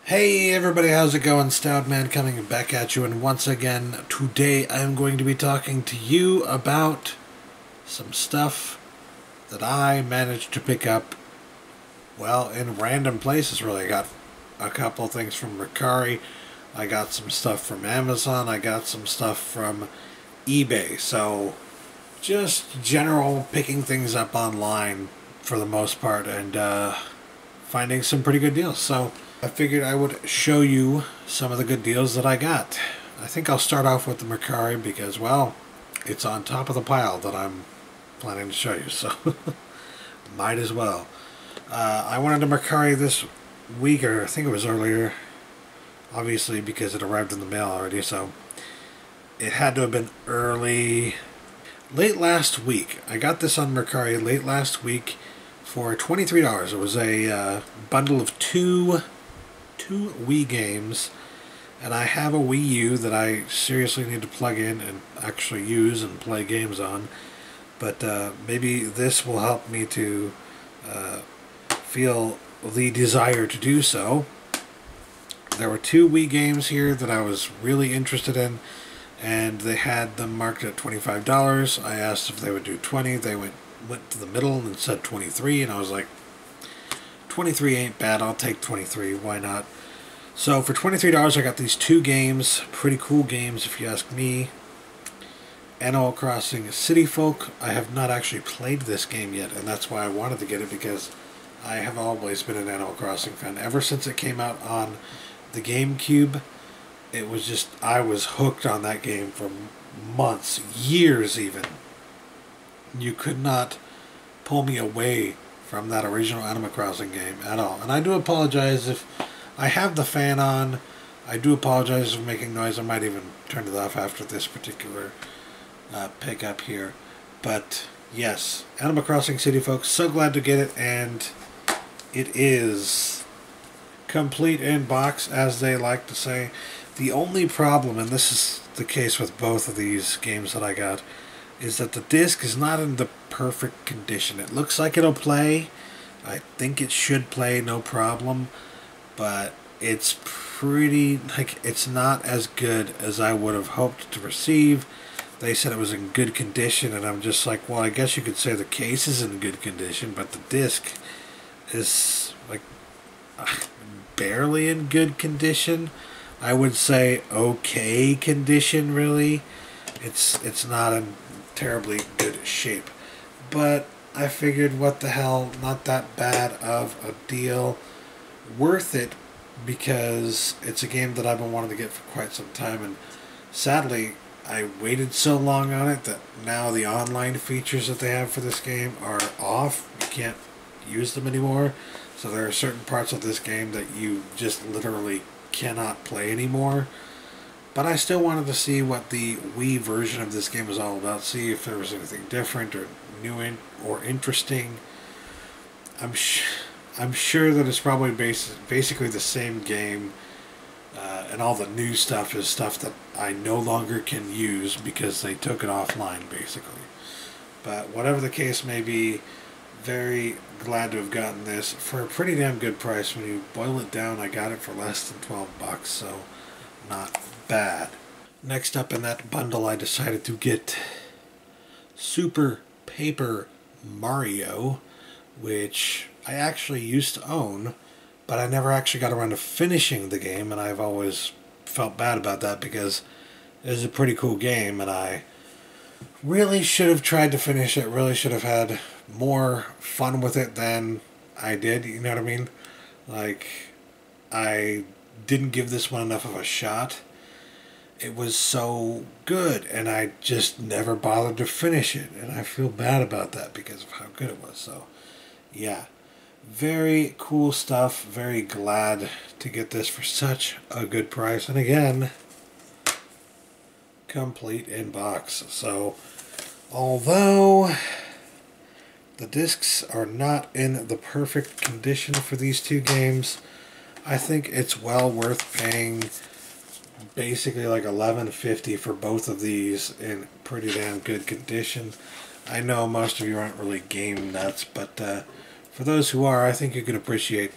Hey everybody, how's it going? Stoutman coming back at you, and once again, today I'm going to be talking to you about some stuff that I managed to pick up, well, in random places really. I got a couple of things from Mercari, I got some stuff from Amazon, I got some stuff from eBay, so just general picking things up online for the most part, and finding some pretty good deals. So I figured I would show you some of the good deals that I got. I think I'll start off with the Mercari because, well, it's on top of the pile that I'm planning to show you, so might as well. I went into Mercari this week, or I think it was earlier, obviously because it arrived in the mail already, so it had to have been late last week. I got this on Mercari late last week for $23. It was a bundle of two Wii games, and I have a Wii U that I seriously need to plug in and actually use and play games on, but maybe this will help me to feel the desire to do so. There were two Wii games here that I was really interested in, and they had them marked at $25. I asked if they would do 20. They went to the middle and said 23, and I was like, 23 ain't bad, I'll take 23, why not? So for $23 I got these two games, pretty cool games if you ask me. Animal Crossing City Folk. I have not actually played this game yet, and that's why I wanted to get it, because I have always been an Animal Crossing fan. Ever since it came out on the GameCube, it was just, I was hooked on that game for months, years even. You could not pull me away from that original Animal Crossing game at all. And I do apologize if I have the fan on. I do apologize for making noise. I might even turn it off after this particular pickup here. But yes, Animal Crossing City Folks, so glad to get it, and it is complete in box, as they like to say. The only problem, and this is the case with both of these games that I got, is that the disc is not in the perfect condition. It looks like it'll play. I think it should play, no problem. But it's pretty, it's not as good as I would have hoped to receive. They said it was in good condition, and I'm just like, well, I guess you could say the case is in good condition, but the disc is like barely in good condition. I would say okay condition, really. It's not in terribly good shape, but I figured, what the hell, not that bad of a deal, worth it, because it's a game that I've been wanting to get for quite some time, and sadly I waited so long on it that now the online features that they have for this game are off. You can't use them anymore, so there are certain parts of this game that you just literally cannot play anymore. But I still wanted to see what the Wii version of this game was all about, see if there was anything different or new or interesting. I'm sure that it's probably basically the same game, and all the new stuff is stuff that I no longer can use because they took it offline, basically. But whatever the case may be, very glad to have gotten this for a pretty damn good price. When you boil it down, I got it for less than $12, so not bad. Next up in that bundle, I decided to get Super Paper Mario, which I actually used to own, but I never actually got around to finishing the game, and I've always felt bad about that because it was a pretty cool game, and I really should have tried to finish it, really should have had more fun with it than I did, you know what I mean? Like, I didn't give this one enough of a shot. It was so good, and I just never bothered to finish it, and I feel bad about that because of how good it was. So yeah, very cool stuff. Very glad to get this for such a good price, and again, complete in box. So although the discs are not in the perfect condition for these two games, I think it's well worth paying basically like $11.50 for both of these in pretty damn good condition. I know most of you aren't really game nuts, but for those who are, I think you can appreciate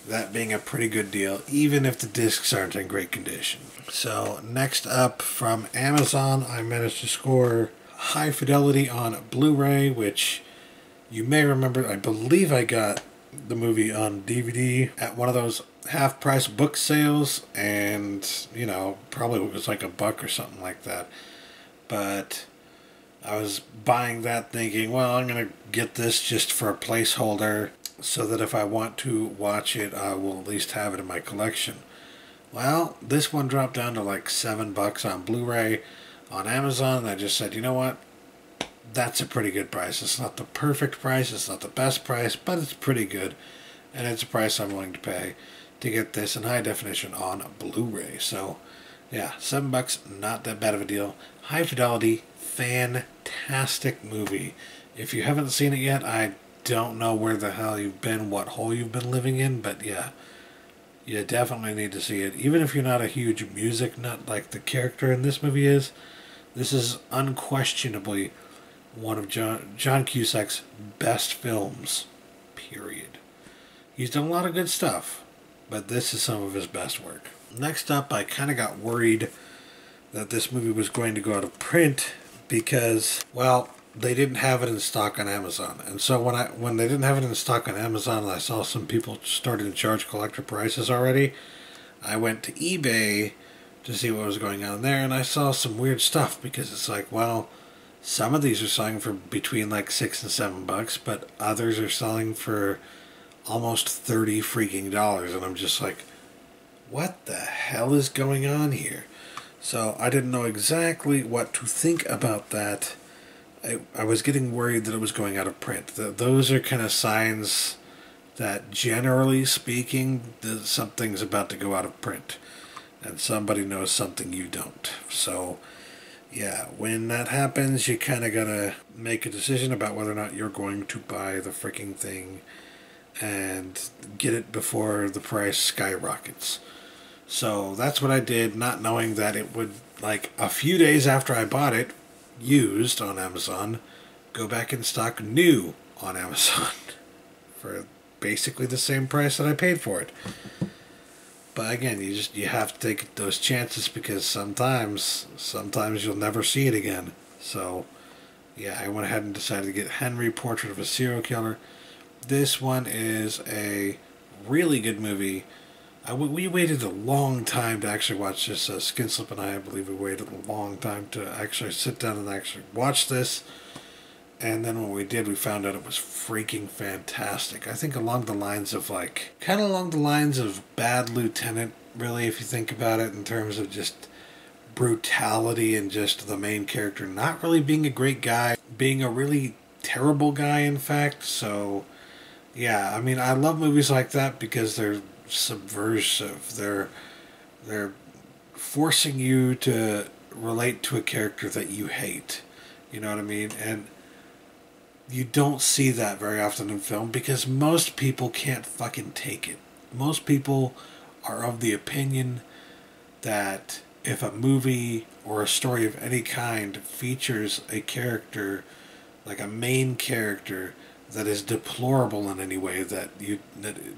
that being a pretty good deal, even if the discs aren't in great condition. So next up from Amazon, I managed to score High Fidelity on Blu-ray, which you may remember, I believe I got the movie on DVD at one of those half-price book sales, and, you know, probably it was like $1 or something like that. But I was buying that thinking, well, I'm going to get this just for a placeholder so that if I want to watch it, I will at least have it in my collection. Well, this one dropped down to like $7 on Blu-ray on Amazon, and I just said, you know what? That's a pretty good price. It's not the perfect price, it's not the best price, but it's pretty good. And it's a price I'm willing to pay to get this in high definition on Blu-ray. So, yeah, $7, not that bad of a deal. High Fidelity, fantastic movie. If you haven't seen it yet, I don't know where the hell you've been, what hole you've been living in, but yeah, you definitely need to see it. Even if you're not a huge music nut like the character in this movie is, this is unquestionably one of John Cusack's best films, period. He's done a lot of good stuff, but this is some of his best work. Next up, I kind of got worried that this movie was going to go out of print because, well, they didn't have it in stock on Amazon. And so when they didn't have it in stock on Amazon and I saw some people starting to charge collector prices already, I went to eBay to see what was going on there, and I saw some weird stuff because it's like, well, some of these are selling for between like $6 and $7, but others are selling for almost $30 freaking dollars, and I'm just like, what the hell is going on here? So I didn't know exactly what to think about that. I was getting worried that it was going out of print. Those are kind of signs that, generally speaking, something's about to go out of print. And somebody knows something you don't. So, yeah, when that happens, you kind of gotta make a decision about whether or not you're going to buy the freaking thing and get it before the price skyrockets. So that's what I did, not knowing that it would, like, a few days after I bought it, used on Amazon, go back in stock new on Amazon for basically the same price that I paid for it. But again, you have to take those chances because sometimes you'll never see it again. So yeah, I went ahead and decided to get Henry, Portrait of a Serial Killer. This one is a really good movie. We waited a long time to actually watch this. Skinslip and I believe we waited a long time to actually sit down and actually watch this. And then when we did, we found out it was freaking fantastic. I think along the lines of kind of along the lines of Bad Lieutenant, really, if you think about it, in terms of just brutality and just the main character not really being a great guy, being a really terrible guy, in fact. So, yeah, I mean, I love movies like that because they're subversive. They're forcing you to relate to a character that you hate. You know what I mean? And you don't see that very often in film because most people can't fucking take it. Most people are of the opinion that if a movie or a story of any kind features a character, like a main character, that is deplorable in any way, that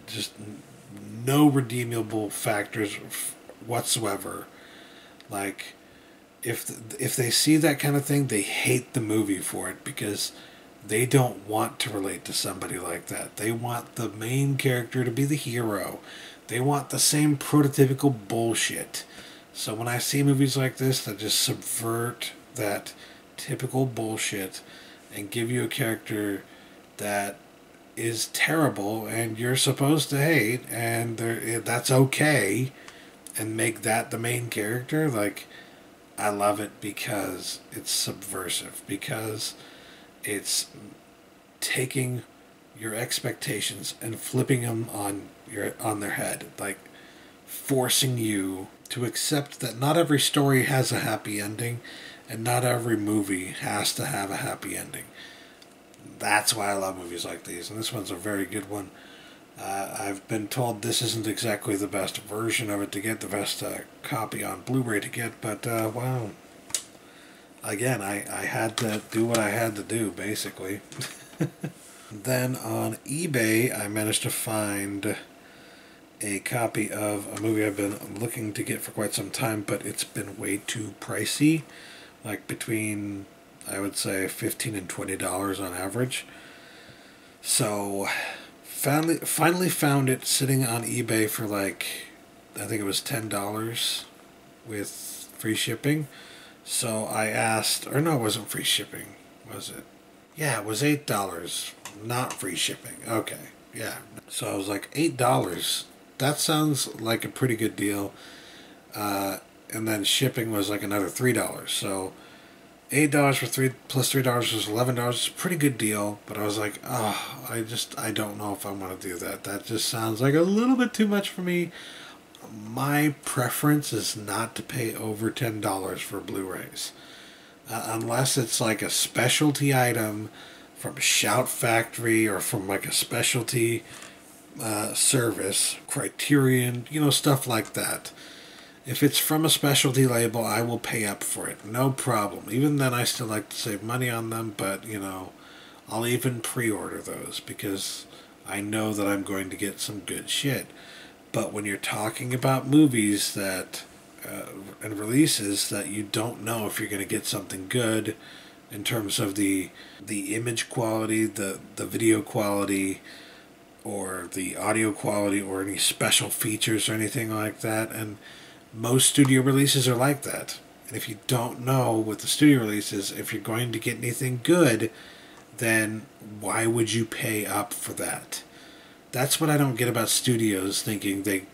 just no redeemable factors whatsoever. Like, if they see that kind of thing, they hate the movie for it because they don't want to relate to somebody like that. They want the main character to be the hero. They want the same prototypical bullshit. So when I see movies like this that just subvert that typical bullshit and give you a character that is terrible and you're supposed to hate, and that's okay, and make that the main character, like, I love it because it's subversive, because it's taking your expectations and flipping them on their head, like forcing you to accept that not every story has a happy ending and not every movie has to have a happy ending. That's why I love movies like these, and this one's a very good one. I've been told this isn't exactly the best version of it to get, the best copy on Blu-ray to get, but wow. Again, I had to do what I had to do, basically. Then on eBay, I managed to find a copy of a movie I've been looking to get for quite some time, but it's been way too pricey, like between, I would say, $15 and $20 on average. So finally found it sitting on eBay for like, I think it was $10 with free shipping. So I asked, or no, it wasn't free shipping, was it? Yeah, it was $8, not free shipping. Okay, yeah. So I was like, $8. That sounds like a pretty good deal. And then shipping was like another $3. So $8 for three plus $3 was $11. It's a pretty good deal. But I was like, oh, I don't know if I want to do that. That just sounds like a little bit too much for me. My preference is not to pay over $10 for Blu-rays. Unless it's like a specialty item from Shout Factory or from like a specialty service, Criterion, stuff like that. If it's from a specialty label, I will pay up for it. No problem. Even then, I still like to save money on them, but, I'll even pre-order those because I know that I'm going to get some good shit. But when you're talking about movies that and releases that you don't know if you're going to get something good in terms of the image quality, the video quality, or the audio quality, or any special features or anything like that, and most studio releases are like that. And if you don't know with the studio releases if you're going to get anything good, then why would you pay up for that? That's what I don't get about studios thinking they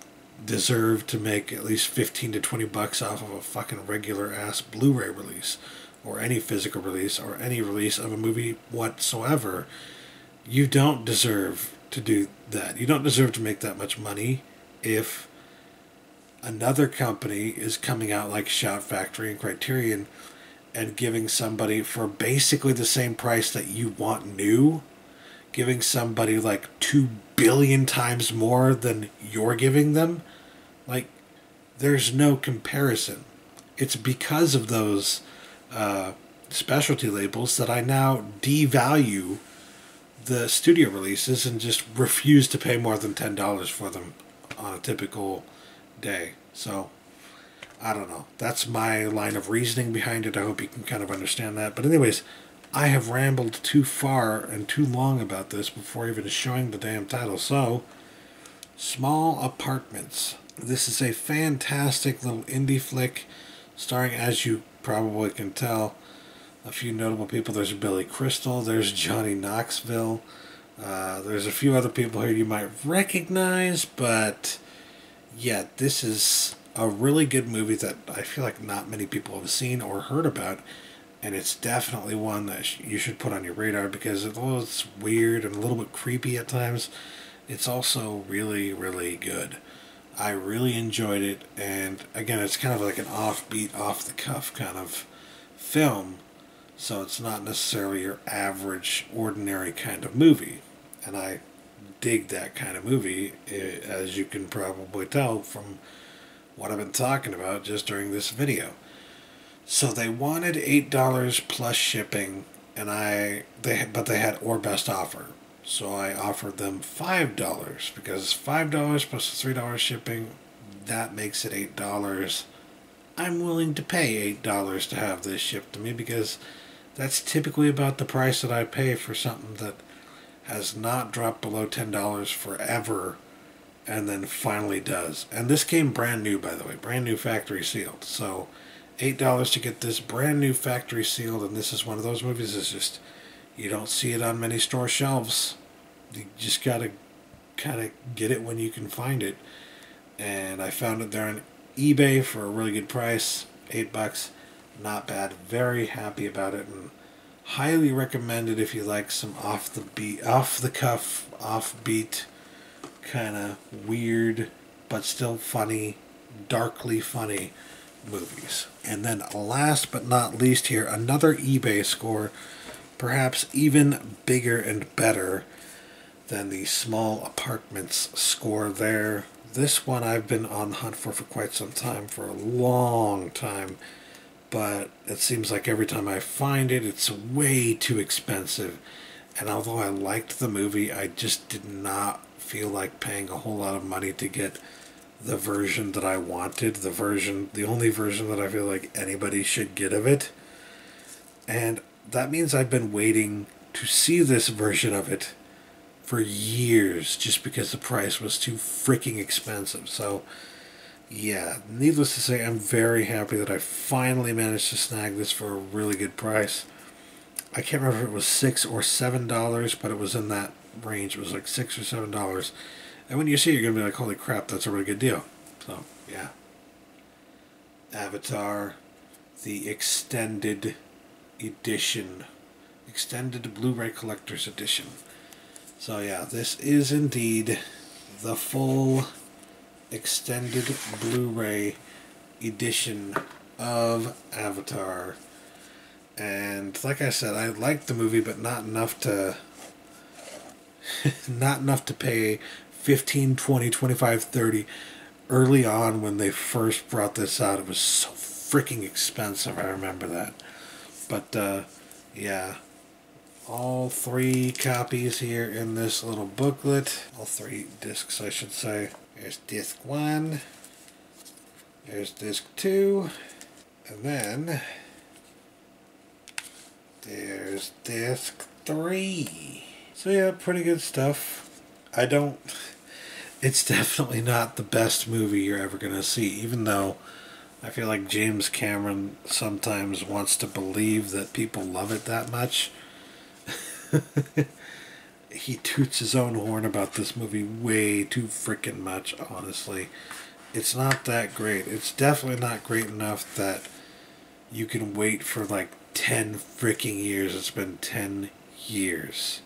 deserve to make at least 15 to 20 bucks off of a fucking regular ass Blu-ray release or any physical release or any release of a movie whatsoever. You don't deserve to do that. You don't deserve to make that much money if another company is coming out like Shout Factory and Criterion and giving somebody for basically the same price that you want new, giving somebody like 2 billion times more than you're giving them. Like, there's no comparison. It's because of those specialty labels that I now devalue the studio releases and just refuse to pay more than $10 for them on a typical day. So, I don't know. That's my line of reasoning behind it. I hope you can kind of understand that. But anyways, I have rambled too far and too long about this before even showing the damn title. So, Small Apartments. This is a fantastic little indie flick starring, as you probably can tell, a few notable people. There's Billy Crystal. There's Johnny Knoxville. There's a few other people here you might recognize, but yeah, this is a really good movie that I feel like not many people have seen or heard about. And it's definitely one that you should put on your radar because although it's weird and a little bit creepy at times, it's also really, really good. I really enjoyed it, and again, it's kind of like an offbeat, off-the-cuff kind of film, so it's not necessarily your average, ordinary kind of movie. And I dig that kind of movie, as you can probably tell from what I've been talking about just during this video. So they wanted $8 plus shipping, and but they had or best offer. So I offered them $5 because $5 plus $3 shipping, that makes it $8. I'm willing to pay $8 to have this shipped to me because that's typically about the price that I pay for something that has not dropped below $10 forever and then finally does. And this came brand new, by the way, brand new factory sealed. So $8 to get this brand new factory sealed, and this is one of those movies that's just, you don't see it on many store shelves. You just gotta kind of get it when you can find it. And I found it there on eBay for a really good price, $8. Not bad. Very happy about it, and highly recommend it if you like some off the cuff, offbeat, kind of weird but still funny, darkly funny movies. And then last but not least here, another eBay score, perhaps even bigger and better than the Small Apartments score there. This one I've been on the hunt for quite some time, for a long time, but it seems like every time I find it, it's way too expensive. And although I liked the movie, I just did not feel like paying a whole lot of money to get the version that I wanted, the only version that I feel like anybody should get of it. And that means I've been waiting to see this version of it for years just because the price was too freaking expensive. So, yeah, needless to say, I'm very happy that I finally managed to snag this for a really good price. I can't remember if it was $6 or $7, but it was in that range. It was like $6 or $7. And when you see it, you're going to be like, holy crap, that's a really good deal. So, yeah. Avatar, the extended edition. Extended Blu-ray Collector's Edition. So, yeah, this is indeed the full extended Blu-ray edition of Avatar. And like I said, I liked the movie, but not enough to not enough to pay 15, 20, 25, 30. Early on when they first brought this out, it was so freaking expensive. I remember that. But yeah, all 3 copies here in this little booklet. All 3 discs, I should say. There's disc 1. There's disc 2. And then there's disc 3. So yeah, pretty good stuff. It's definitely not the best movie you're ever going to see, even though I feel like James Cameron sometimes wants to believe that people love it that much. He toots his own horn about this movie way too freaking much, honestly. It's not that great. It's definitely not great enough that you can wait for like 10 freaking years. It's been 10 years.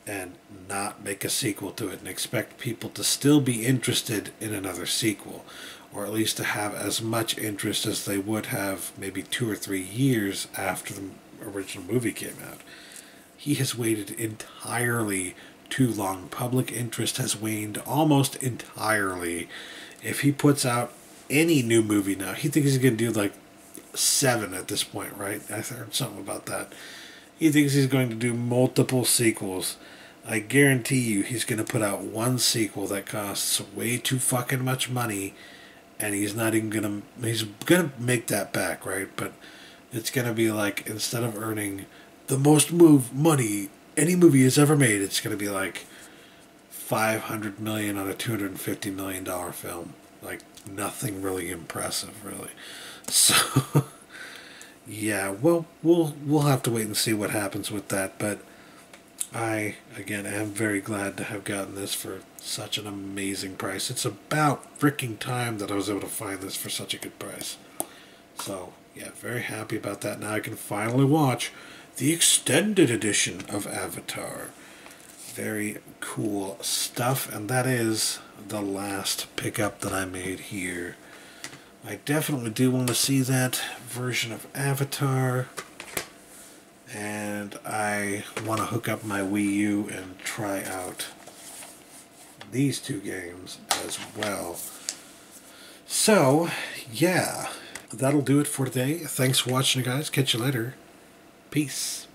And not make a sequel to it and expect people to still be interested in another sequel. Or at least to have as much interest as they would have maybe 2 or 3 years after the original movie came out. He has waited entirely too long. Public interest has waned almost entirely. If he puts out any new movie now, he thinks he's going to do like 7 at this point, right? I heard something about that. He thinks he's going to do multiple sequels. I guarantee you he's going to put out one sequel that costs way too fucking much money, and he's not even going to... He's going to make that back, right? But it's going to be like, instead of earning the most money any movie has ever made, it's going to be like $500 million on a $250 million film. Like, nothing really impressive, really. So, yeah, well, we'll have to wait and see what happens with that, but I, again, am very glad to have gotten this for such an amazing price. It's about freaking time that I was able to find this for such a good price. So, yeah, very happy about that. Now I can finally watch the extended edition of Avatar. Very cool stuff, and that is the last pickup that I made here. I definitely do want to see that version of Avatar, and I want to hook up my Wii U and try out these 2 games as well. So, yeah, that'll do it for today. Thanks for watching, guys. Catch you later. Peace.